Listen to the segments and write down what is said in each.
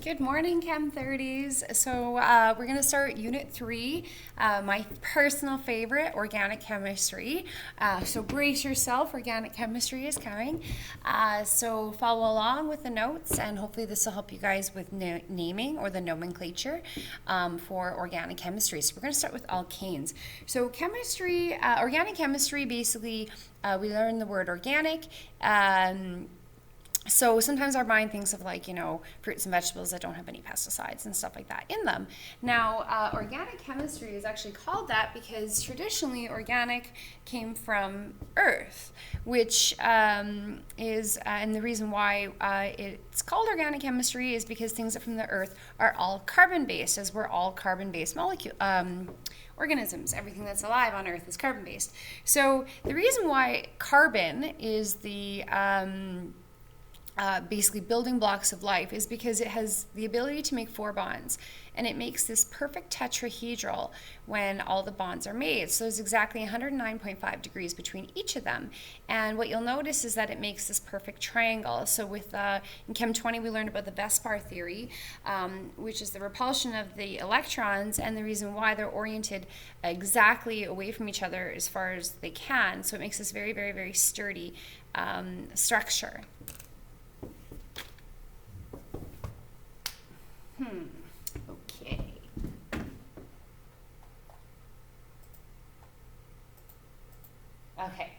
Good morning, Chem 30s. So we're going to start Unit 3, my personal favorite, organic chemistry. So brace yourself, organic chemistry is coming. So follow along with the notes, and hopefully this will help you guys with naming or the nomenclature for organic chemistry. So we're going to start with alkanes. So chemistry, organic chemistry, basically we learn the word organic. So sometimes our mind thinks of fruits and vegetables that don't have any pesticides and stuff like that in them. Now, organic chemistry is actually called that because traditionally organic came from earth, which is, and the reason why it's called organic chemistry is because things from the earth are all carbon-based, as we're all carbon-based organisms. Everything that's alive on earth is carbon-based. So the reason why carbon is the basically building blocks of life is because it has the ability to make 4 bonds, and it makes this perfect tetrahedral when all the bonds are made. So there's exactly 109.5 degrees between each of them, and what you'll notice is that it makes this perfect triangle. So with in Chem 20 we learned about the Vespar theory, which is the repulsion of the electrons and the reason why they're oriented exactly away from each other as far as they can. So it makes this very, very, very sturdy structure. Okay. Okay.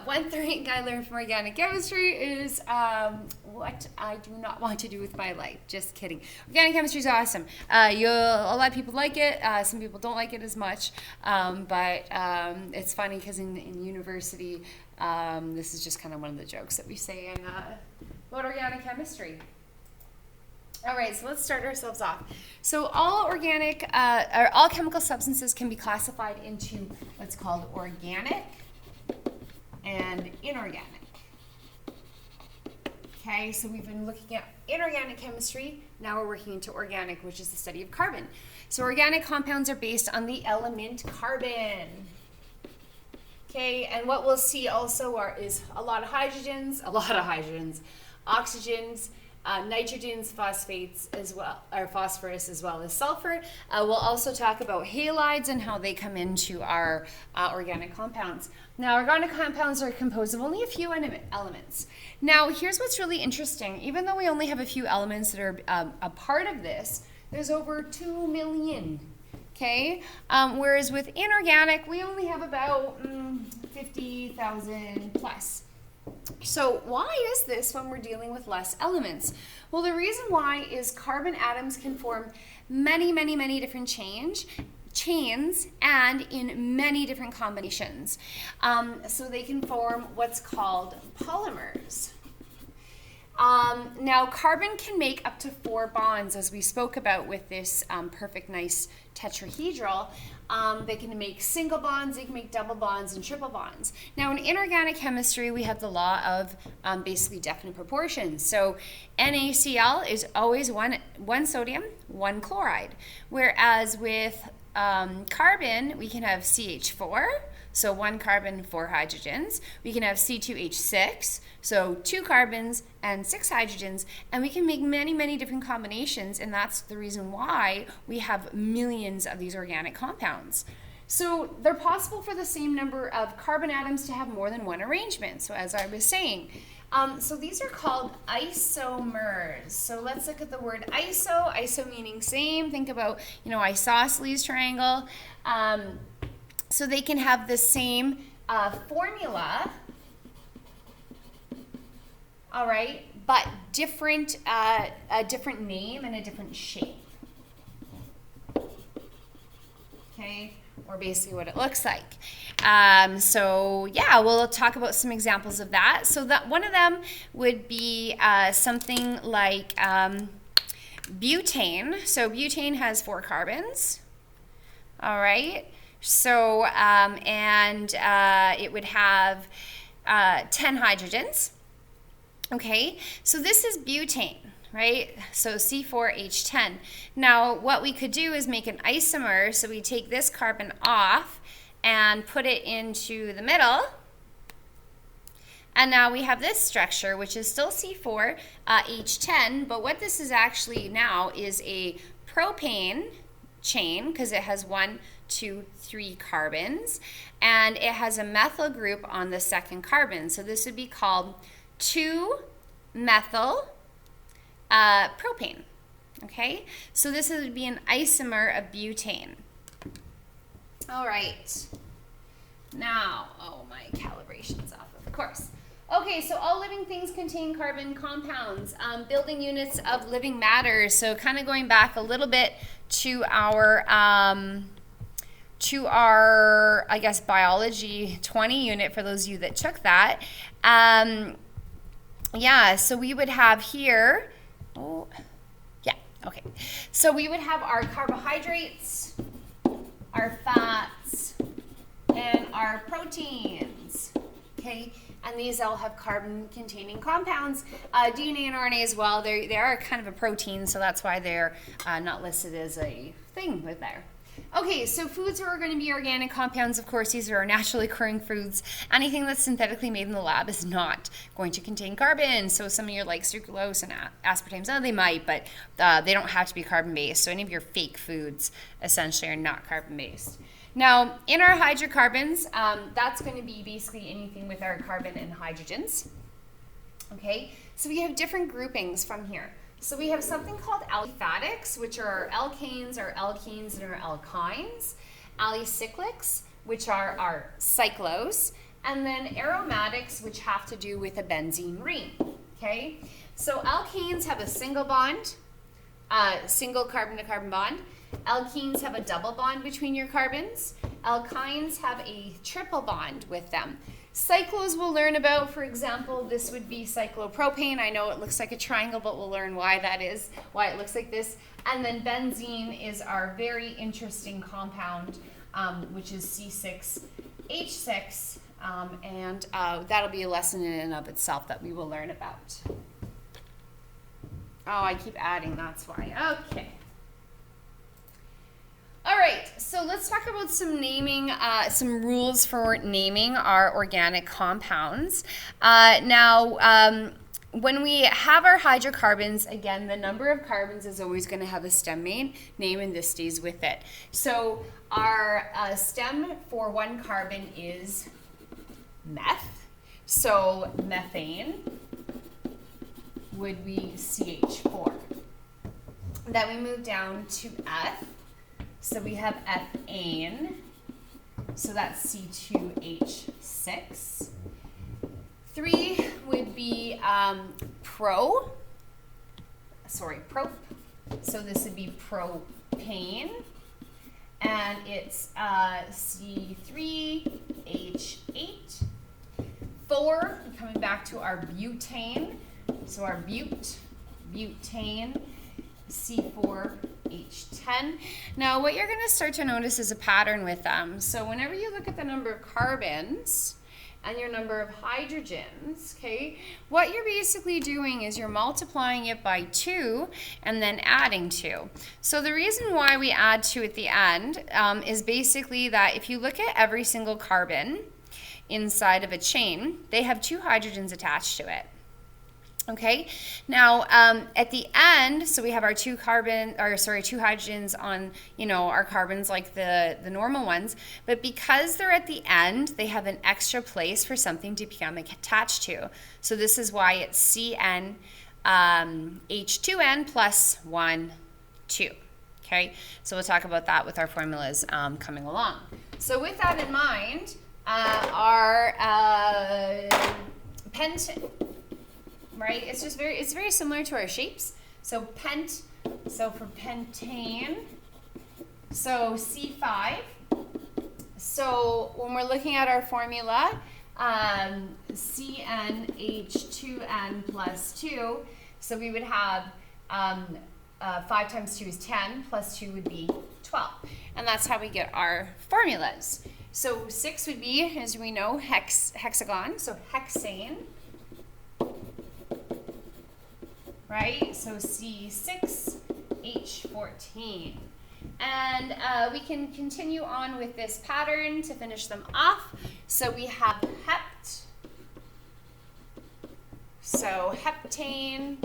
One thing I learned from organic chemistry is what I do not want to do with my life. Just kidding. Organic chemistry is awesome. A lot of people like it. Some people don't like it as much. But it's funny because in university, this is just kind of one of the jokes that we say about organic chemistry. All right, so let's start ourselves off. So all organic, or all chemical substances can be classified into what's called organic and inorganic. Okay, so we've been looking at inorganic chemistry. Now we're working into organic, which is the study of carbon. So organic compounds are based on the element carbon. Okay, and what we'll see also is a lot of hydrogens, oxygens, nitrogens, phosphates as well, or phosphorus as well as sulfur. We'll also talk about halides and how they come into our organic compounds. Now, organic compounds are composed of only a few elements. Now, here's what's really interesting. Even though we only have a few elements that are a part of this, there's over 2 million. Okay, whereas with inorganic, we only have about 50,000 plus. So why is this when we're dealing with less elements? Well, the reason why is carbon atoms can form many, many, many different chains and in many different combinations. So they can form what's called polymers. Now, carbon can make up to 4 bonds, as we spoke about with this perfect, nice tetrahedral. They can make single bonds, they can make double bonds, and triple bonds. Now, in inorganic chemistry, we have the law of basically definite proportions. So NaCl is always one sodium, 1 chloride. Whereas with carbon, we can have CH4, so 1 carbon, 4 hydrogens. We can have C2H6, so 2 carbons and 6 hydrogens. And we can make many, many different combinations, and that's the reason why we have millions of these organic compounds. So they're possible for the same number of carbon atoms to have more than one arrangement, so as I was saying. So these are called isomers. So let's look at the word iso meaning same. Think about, isosceles triangle. So they can have the same formula, all right, but different, a different name and a different shape. Okay, or basically what it looks like. So yeah, we'll talk about some examples of that. So that one of them would be something like butane. So butane has 4 carbons, all right. So, it would have 10 hydrogens. Okay, so this is butane, right? So C4H10. Now, what we could do is make an isomer. So we take this carbon off and put it into the middle. And now we have this structure, which is still C4, H10, but what this is actually now is a propane chain, because it has 1, 2, 3 carbons, and it has a methyl group on the second carbon. So this would be called 2-methyl propane. Okay, so this would be an isomer of butane. All right. Now, oh, my calibration's off, of course. Okay, so all living things contain carbon compounds, building units of living matter. So kind of going back a little bit to our I guess, biology 20 unit for those of you that took that. Yeah, so we would have here, okay. So we would have our carbohydrates, our fats, and our proteins, okay? And these all have carbon-containing compounds. DNA and RNA as well, they are kind of a protein, so that's why they're not listed as a thing with there. Okay, so foods are going to be organic compounds. Of course, these are our naturally occurring foods. Anything that's synthetically made in the lab is not going to contain carbon. So some of your like sucralose and aspartame, they might, but they don't have to be carbon-based. So any of your fake foods essentially are not carbon-based. Now, in our hydrocarbons, that's going to be basically anything with our carbon and hydrogens. Okay, so we have different groupings from here. So we have something called aliphatic, which are our alkanes, our alkenes, and our alkynes. Alicyclics, which are our cyclose. And then aromatics, which have to do with a benzene ring. Okay, so alkanes have a single bond, single carbon-to-carbon bond. Alkenes have a double bond between your carbons. Alkynes have a triple bond with them. Cyclos we'll learn about, for example, this would be cyclopropane. I know it looks like a triangle, but we'll learn why that is, why it looks like this. And then benzene is our very interesting compound, which is C6H6, and that'll be a lesson in and of itself that we will learn about. Oh, I keep adding, that's why. Okay. All right, so let's talk about some naming, some rules for naming our organic compounds. When we have our hydrocarbons, again, the number of carbons is always going to have a stem name, and this stays with it. So our stem for one carbon is meth. So methane would be CH4. Then we move down to eth. So we have ethane, so that's C2H6. 3 would be prop, so this would be propane, and it's C3H8. 4, coming back to our butane, so our butane, C4H10. Now what you're going to start to notice is a pattern with them. So whenever you look at the number of carbons and your number of hydrogens, okay, what you're basically doing is you're multiplying it by 2 and then adding 2. So the reason why we add 2 at the end is basically that if you look at every single carbon inside of a chain, they have 2 hydrogens attached to it. Okay, now at the end, so we have our 2 hydrogens on, our carbons like the normal ones, but because they're at the end, they have an extra place for something to become attached to. So this is why it's CN H2N plus 1, 2. Okay, so we'll talk about that with our formulas coming along. So with that in mind, our right? It's very similar to our shapes. So so for pentane, so C5. So when we're looking at our formula, CnH2n plus 2, so we would have 5 times 2 is 10, plus 2 would be 12. And that's how we get our formulas. So 6 would be, as we know, hexagon, so hexane. Right, so C6H14. And we can continue on with this pattern to finish them off. So we have hept, So heptane,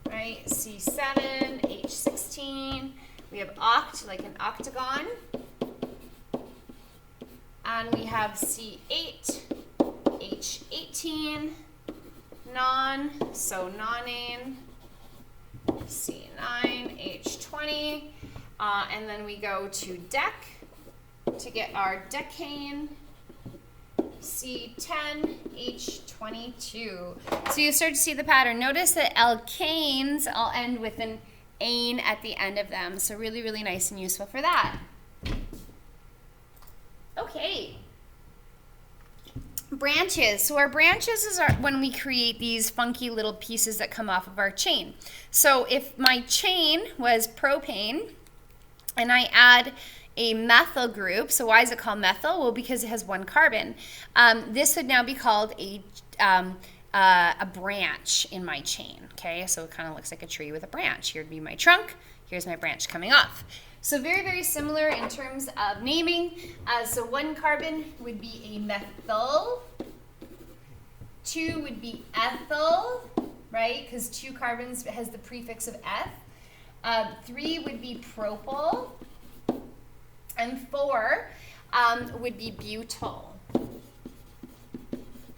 right, C7, H16. We have oct, like an octagon. And we have C8, H18, non, so nonane, C9, H20. And then we go to dec to get our decane, C10, H22. So you start to see the pattern. Notice that alkanes all end with an ane at the end of them. So really, really nice and useful for that. Okay. Branches. So our branches is when we create these funky little pieces that come off of our chain. So if my chain was propane and I add a methyl group, so why is it called methyl? Well, because it has one carbon. This would now be called a branch in my chain, okay? So it kind of looks like a tree with a branch. Here would be my trunk, here's my branch coming off. So very, very similar in terms of naming. So one carbon would be a methyl, two would be ethyl, right? Because two carbons has the prefix of eth. Three would be propyl. And four would be butyl,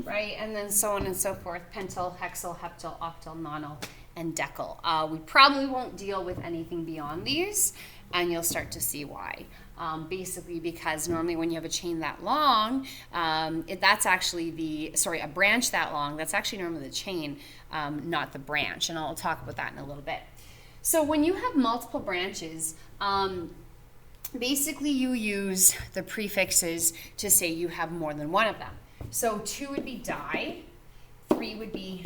right? And then so on and so forth, pentyl, hexyl, heptyl, octyl, nonyl, and decyl. We probably won't deal with anything beyond these, and you'll start to see why. Basically because normally when you have a chain that long, that's actually a branch that long, that's actually normally the chain, not the branch. And I'll talk about that in a little bit. So when you have multiple branches, basically you use the prefixes to say you have more than one of them. So two would be di, three would be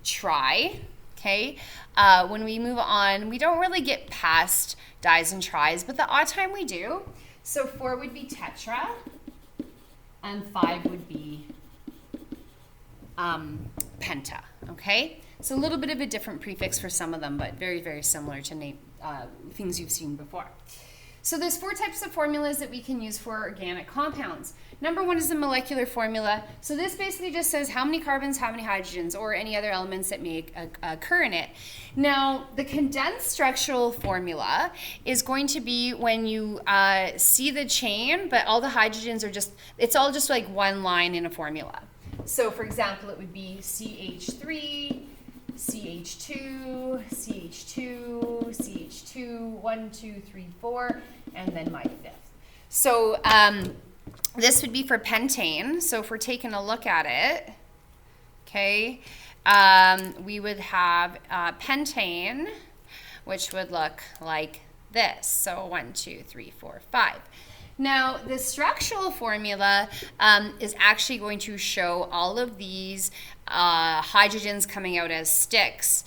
tri, okay? When we move on, we don't really get past dis and tris, but the odd time we do. So four would be tetra, and five would be penta, okay? So a little bit of a different prefix for some of them, but very, very similar to things you've seen before. So there's four types of formulas that we can use for organic compounds. Number one is the molecular formula. So this basically just says how many carbons, how many hydrogens, or any other elements that may occur in it. Now, the condensed structural formula is going to be when you see the chain, but all the hydrogens are it's all just like one line in a formula. So for example, it would be CH3, CH2, CH2, CH2, 1, 2, 3, 4, and then my fifth. So this would be for pentane. So if we're taking a look at it, okay, we would have pentane, which would look like this. So 1, 2, 3, 4, 5. Now, the structural formula is actually going to show all of these hydrogens coming out as sticks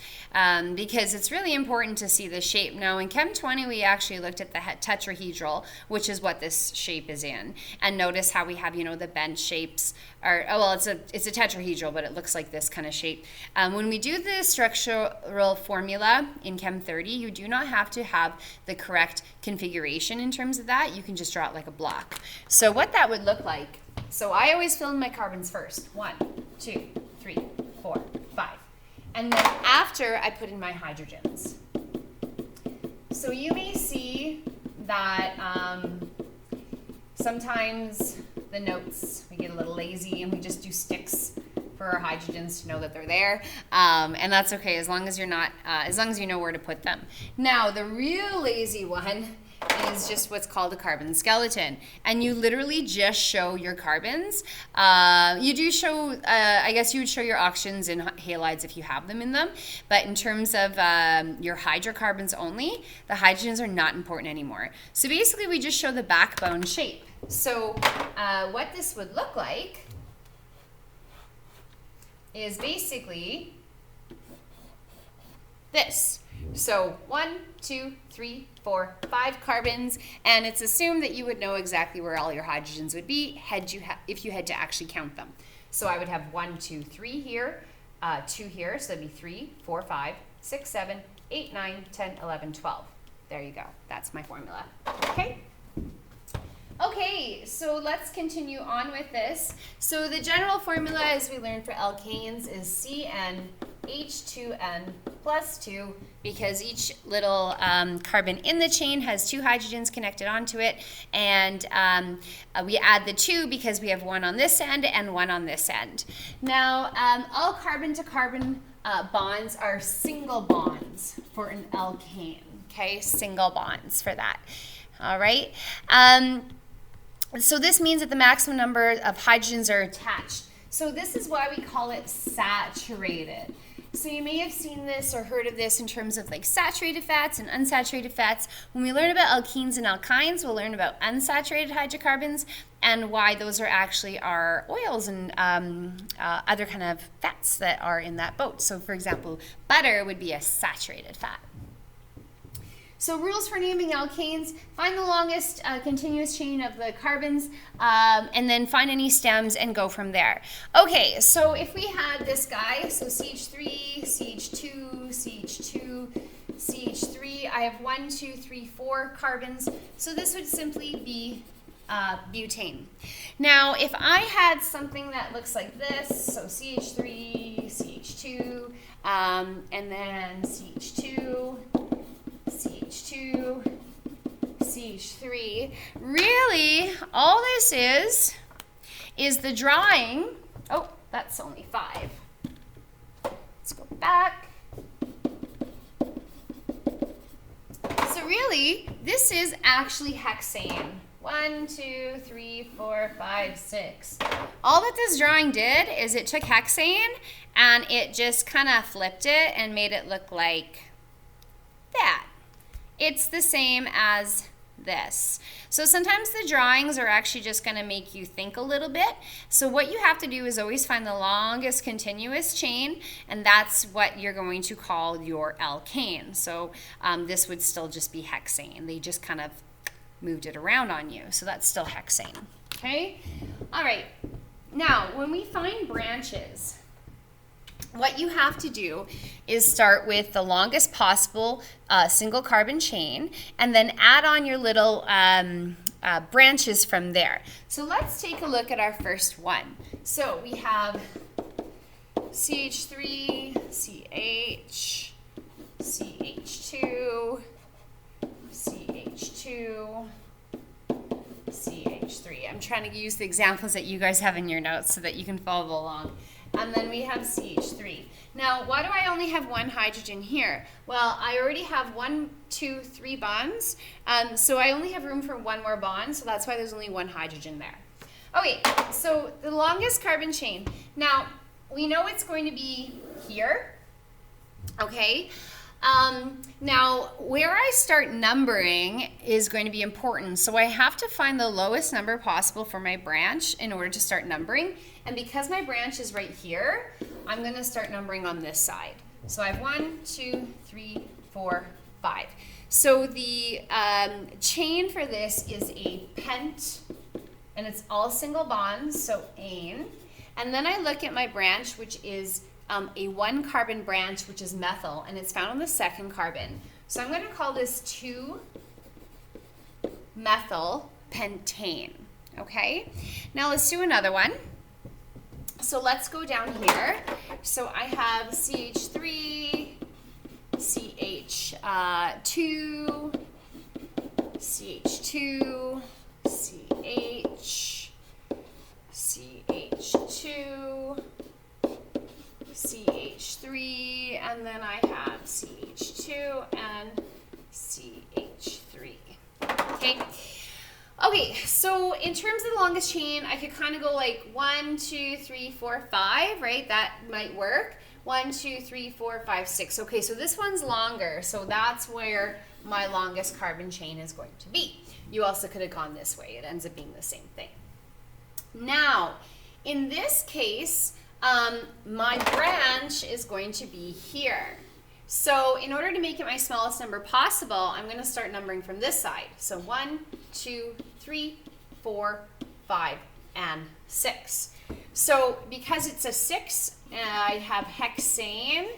because it's really important to see the shape. Now, in Chem 20, we actually looked at the tetrahedral, which is what this shape is in. And notice how we have, the bent shapes. It's a tetrahedral, but it looks like this kind of shape. When we do the structural formula in Chem 30, you do not have to have the correct configuration in terms of that. You can just draw it like a block. So what that would look like, so I always fill in my carbons first. 1, 2, 3, 4, 5. And then after, I put in my hydrogens. So you may see that sometimes the notes, we get a little lazy and we just do sticks for our hydrogens to know that they're there. And that's okay as long as you're not, as long as you know where to put them. Now, the real lazy one is just what's called a carbon skeleton, and you literally just show your carbons. You do show, I guess you would show your oxygens and halides if you have them in them, but in terms of your hydrocarbons only, the hydrogens are not important anymore. So basically we just show the backbone shape. So what this would look like is basically this. So 1, 2, 3, 4, 5 carbons, and it's assumed that you would know exactly where all your hydrogens would be if you had to actually count them. So I would have 1, 2, 3 here, 2 here, so that'd be 3, 4, 5, 6, 7, 8, 9, 10, 11, 12. There you go. That's my formula. Okay? Okay, so let's continue on with this. So the general formula, as we learned for alkanes, is CnH2n plus 2, because each little carbon in the chain has 2 hydrogens connected onto it, and we add the 2 because we have 1 on this end and 1 on this end. Now, all carbon-to-carbon bonds are single bonds for an alkane, okay? Single bonds for that, all right? So this means that the maximum number of hydrogens are attached. So this is why we call it saturated. So you may have seen this or heard of this in terms of like saturated fats and unsaturated fats. When we learn about alkenes and alkynes, we'll learn about unsaturated hydrocarbons and why those are actually our oils and other kind of fats that are in that boat. So for example, butter would be a saturated fat. So rules for naming alkanes: find the longest continuous chain of the carbons, and then find any stems and go from there. Okay, so if we had this guy, so CH3, CH2, CH2, CH3, I have 1, 2, 3, 4 carbons, so this would simply be butane. Now, if I had something that looks like this, so CH3, CH2, and then CH2, CH2, CH3. Really, all this is the drawing. Oh, that's only 5. Let's go back. So really, this is actually hexane. 1, 2, 3, 4, 5, 6. All that this drawing did is it took hexane and it just kind of flipped it and made it look like that. It's the same as this. So sometimes the drawings are actually just going to make you think a little bit. So what you have to do is always find the longest continuous chain, and that's what you're going to call your alkane. So this would still just be hexane. They just kind of moved it around on you. So that's still hexane. Okay? All right. Now, when we find branches, what you have to do is start with the longest possible single carbon chain and then add on your little branches from there. So let's take a look at our first one. So we have CH3, CH, CH2, CH2, CH3. I'm trying to use the examples that you guys have in your notes so that you can follow along. And then we have CH3. Now, why do I only have 1 hydrogen here? Well, I already have 1, 2, 3 bonds, so I only have room for 1 more bond, so that's why there's only 1 hydrogen there. Okay, so the longest carbon chain. Now, we know it's going to be here, okay? Now, where I start numbering is going to be important. So I have to find the lowest number possible for my branch in order to start numbering. And because my branch is right here, I'm going to start numbering on this side. So I have 1, 2, 3, 4, 5. So the chain for this is a pent, and it's all single bonds, so ane. And then I look at my branch, which is a 1 carbon branch, which is methyl, and it's found on the 2nd carbon. So I'm going to call this 2-methyl pentane. Okay? Now let's do another one. So let's go down here. So I have CH3, CH2, CH2, CH, CH2, CH3, and then I have CH2 and CH3. Okay. Okay, so in terms of the longest chain, I could kind of go like 1, 2, 3, 4, 5, right? That might work. 1, 2, 3, 4, 5, 6. Okay, so this one's longer, so that's where my longest carbon chain is going to be. You also could have gone this way. It ends up being the same thing. Now, in this case, my branch is going to be here. So in order to make it my smallest number possible, I'm going to start numbering from this side. So 1, 2, 3, 4, 5, and 6. So because it's a 6, I have hexane,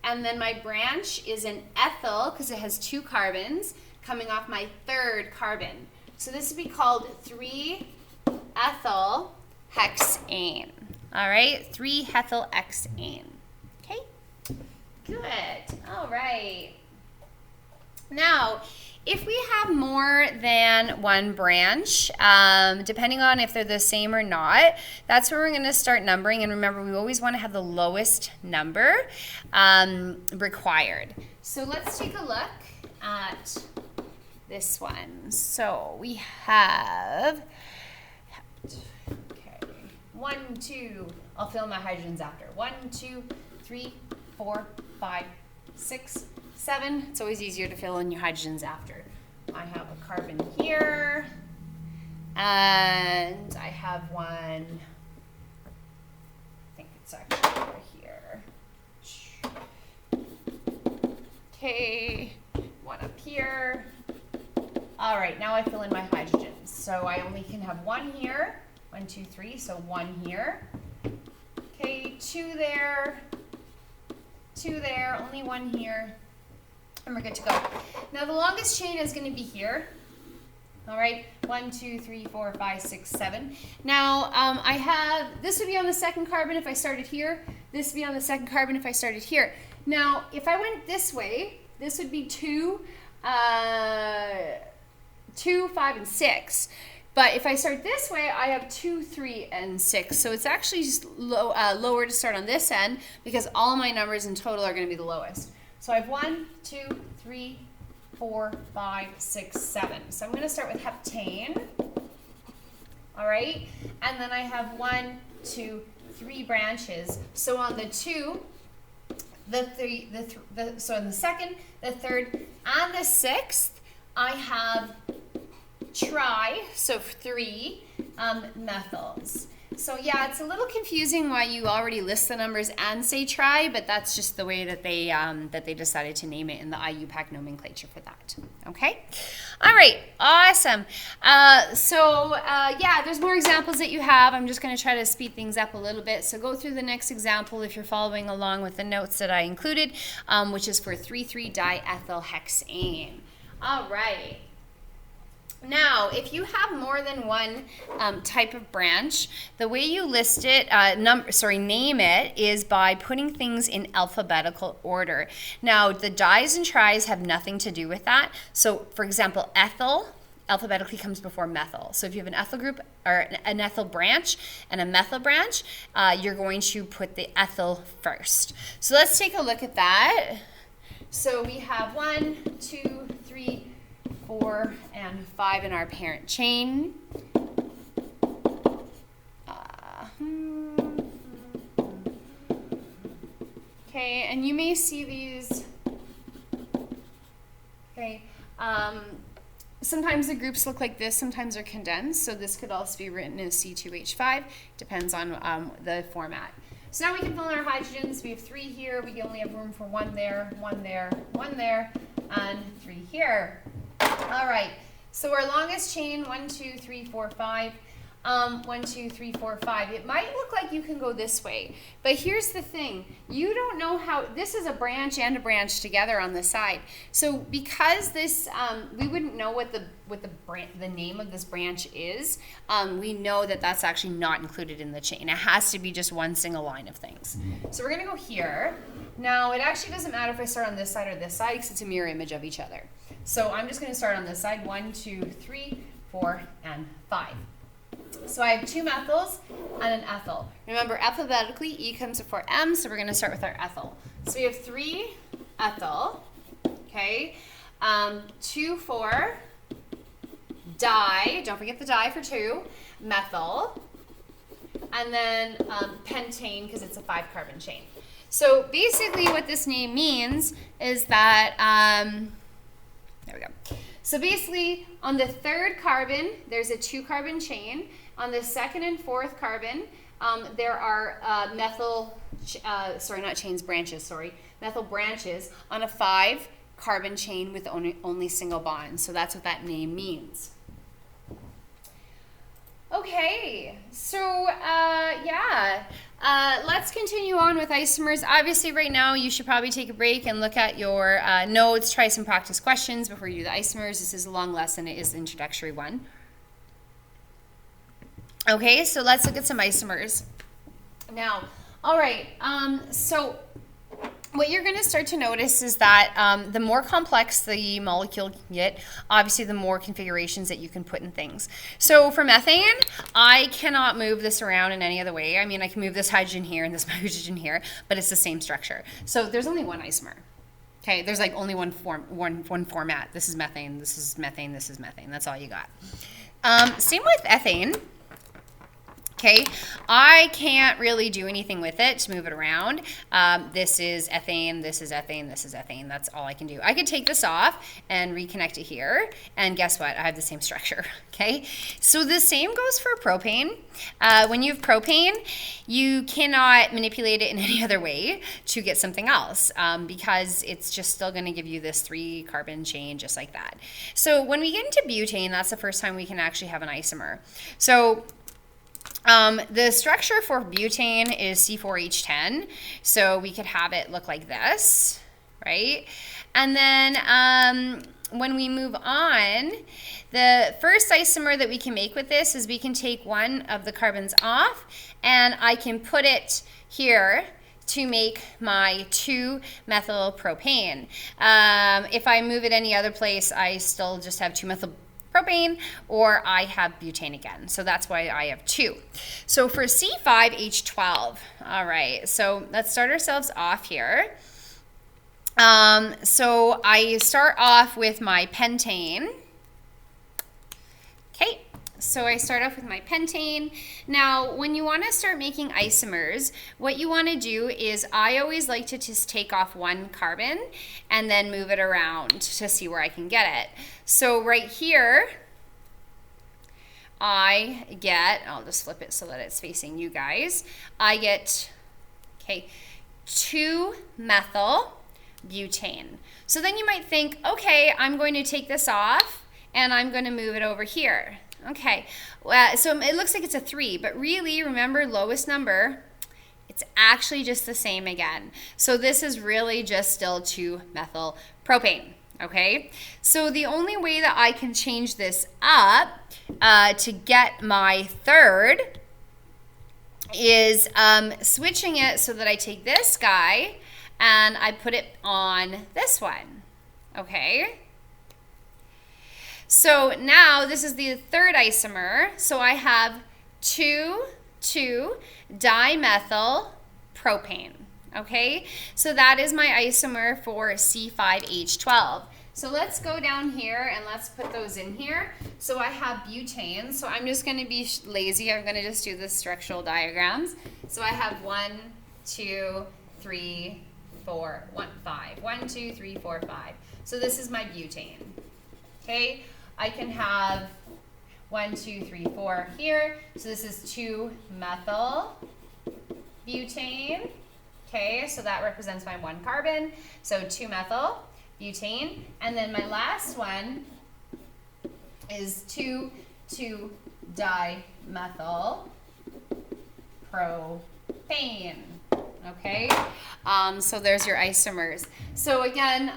and then my branch is an ethyl because it has 2 carbons coming off my 3rd carbon. So this would be called 3-ethyl hexane. All right, 3-hexane. Okay, good. All right. Now, if we have more than one branch, depending on if they're the same or not, that's where we're going to start numbering. And remember, we always want to have the lowest number required. So let's take a look at this one. So we have, okay, 1, 2, I'll fill my hydrogens after. 1, 2, 3, 4, 5, 6, 7. It's always easier to fill in your hydrogens after. I have a carbon here, and I have one, I think it's actually over here. Okay, one up here. All right, now I fill in my hydrogens. So I only can have one here, 1, 2, 3, so one here. Okay, 2 there, 2 there, only one here. And we're good to go. Now the longest chain is going to be here. All right, 1, 2, 3, 4, 5, 6, 7. Now I have, this would be on the second carbon if I started here. This would be on the second carbon if I started here. Now if I went this way, this would be 2, 2, 5, and 6. But if I start this way, I have 2, 3, and 6. So it's actually just lower to start on this end because all my numbers in total are going to be the lowest. So I have 1, 2, 3, 4, 5, 6, 7. So I'm going to start with heptane. All right. And then I have 1, 2, 3 branches. So on the 2, so in the second, the third, and the 6th, I have so 3 methyls. So yeah, it's a little confusing why you already list the numbers and say tri, but that's just the way that they decided to name it in the IUPAC nomenclature for that. Okay, all right, awesome. Yeah, there's more examples that you have. I'm just going to try to speed things up a little bit. So go through the next example if you're following along with the notes that I included, which is for 3,3-diethylhexane. All right. Now, if you have more than one type of branch, the way you list it, name it, is by putting things in alphabetical order. Now, the dis and tris have nothing to do with that. So, for example, ethyl alphabetically comes before methyl. So if you have an ethyl group or an ethyl branch and a methyl branch, you're going to put the ethyl first. So let's take a look at that. So we have 1, 2, 3, 4, and 5 in our parent chain. Okay, and you may see these. Okay, sometimes the groups look like this, sometimes they're condensed, so this could also be written as C2H5, depends on the format. So now we can fill in our hydrogens. We have 3 here, we only have room for 1 there, 1 there, 1 there, and 3 here. All right, so our longest chain, 1, 2, 3, 4, 5. 1, 2, 3, 4, 5. It might look like you can go this way, but here's the thing. You don't know how, this is a branch and a branch together on the side. So because this, we wouldn't know what the name of this branch is, we know that that's actually not included in the chain. It has to be just one single line of things. So we're gonna go here. Now it actually doesn't matter if I start on this side or this side because it's a mirror image of each other. So I'm just gonna start on this side, 1, 2, 3, 4, and 5. So I have 2 methyls and an ethyl. Remember, alphabetically, E comes before M, so we're going to start with our ethyl. So we have 3 ethyl, okay, 2, 4, di, don't forget the di for 2, methyl, and then pentane because it's a 5-carbon chain. So basically what this name means is that, there we go. So basically, on the 3rd carbon, there's a 2-carbon chain. On the 2nd and 4th carbon, there are methyl branches on a 5-carbon chain with only single bonds. So that's what that name means. Okay, so yeah, let's continue on with isomers. Obviously, right now you should probably take a break and look at your notes, try some practice questions before you do the isomers. This is a long lesson. It is the introductory one. Okay, so let's look at some isomers. Now, all right, so what you're going to start to notice is that the more complex the molecule can get, obviously the more configurations that you can put in things. So for methane, I cannot move this around in any other way. I mean, I can move this hydrogen here and this hydrogen here, but it's the same structure. So there's only one isomer. Okay, there's like only one format. This is methane, this is methane, this is methane. That's all you got. Same with ethane. Okay, I can't really do anything with it to move it around. This is ethane, this is ethane, this is ethane. That's all I can do. I could take this off and reconnect it here, and guess what? I have the same structure, okay? So the same goes for propane. When you have propane, you cannot manipulate it in any other way to get something else because it's just still going to give you this 3-carbon chain just like that. So when we get into butane, that's the first time we can actually have an isomer. So the structure for butane is C4H10, so we could have it look like this, right? And then when we move on, the first isomer that we can make with this is we can take one of the carbons off, and I can put it here to make my 2-methylpropane. If I move it any other place, I still just have 2-methylpropane, or I have butane again. So that's why I have 2. So for C5H12, all right, so let's start ourselves off here. So I start off with my pentane. Okay, so I start off with my pentane. Now, when you want to start making isomers, what you want to do is I always like to just take off one carbon and then move it around to see where I can get it. So right here, I get, I'll just flip it so that it's facing you guys. I get, okay, 2-methylbutane. So then you might think, okay, I'm going to take this off and I'm going to move it over here. Okay, so it looks like it's a 3, but really, remember, lowest number, it's actually just the same again. So this is really just still 2-methylpropane, okay? So the only way that I can change this up to get my third is switching it so that I take this guy and I put it on this one, okay? So now this is the third isomer. So I have 2,2-dimethylpropane. Okay, so that is my isomer for C5H12. So let's go down here and let's put those in here. So I have butane. So I'm just going to be lazy. I'm going to just do the structural diagrams. So I have 1, 2, 3, 4, 5. 1, 2, 3, 4, 5. So this is my butane. Okay. I can have 1, 2, 3, 4 here. So this is 2-methylbutane. Okay, so that represents my 1 carbon. So 2-methylbutane. And then my last one is 2,2-dimethylpropane. Okay, so there's your isomers. So again,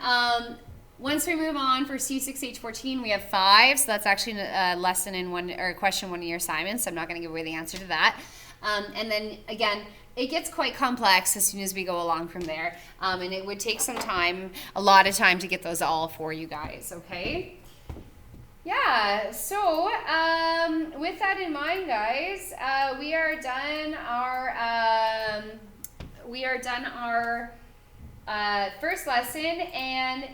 once we move on for C6H14, we have 5, so that's actually a lesson in one, or a question in one of your assignments, so I'm not going to give away the answer to that. And then, again, it gets quite complex as soon as we go along from there, and it would take some time, a lot of time, to get those all for you guys, okay? Yeah, so with that in mind, guys, we are done our first lesson, and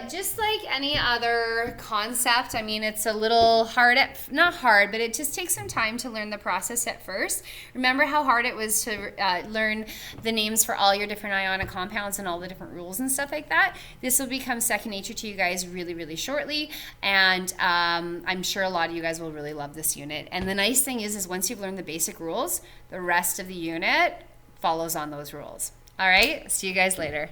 just like any other concept, I mean, it's a little hard, not hard, but it just takes some time to learn the process at first. Remember how hard it was to learn the names for all your different ionic compounds and all the different rules and stuff like that? This will become second nature to you guys really, really shortly, and I'm sure a lot of you guys will really love this unit. And the nice thing is once you've learned the basic rules, the rest of the unit follows on those rules. All right, see you guys later.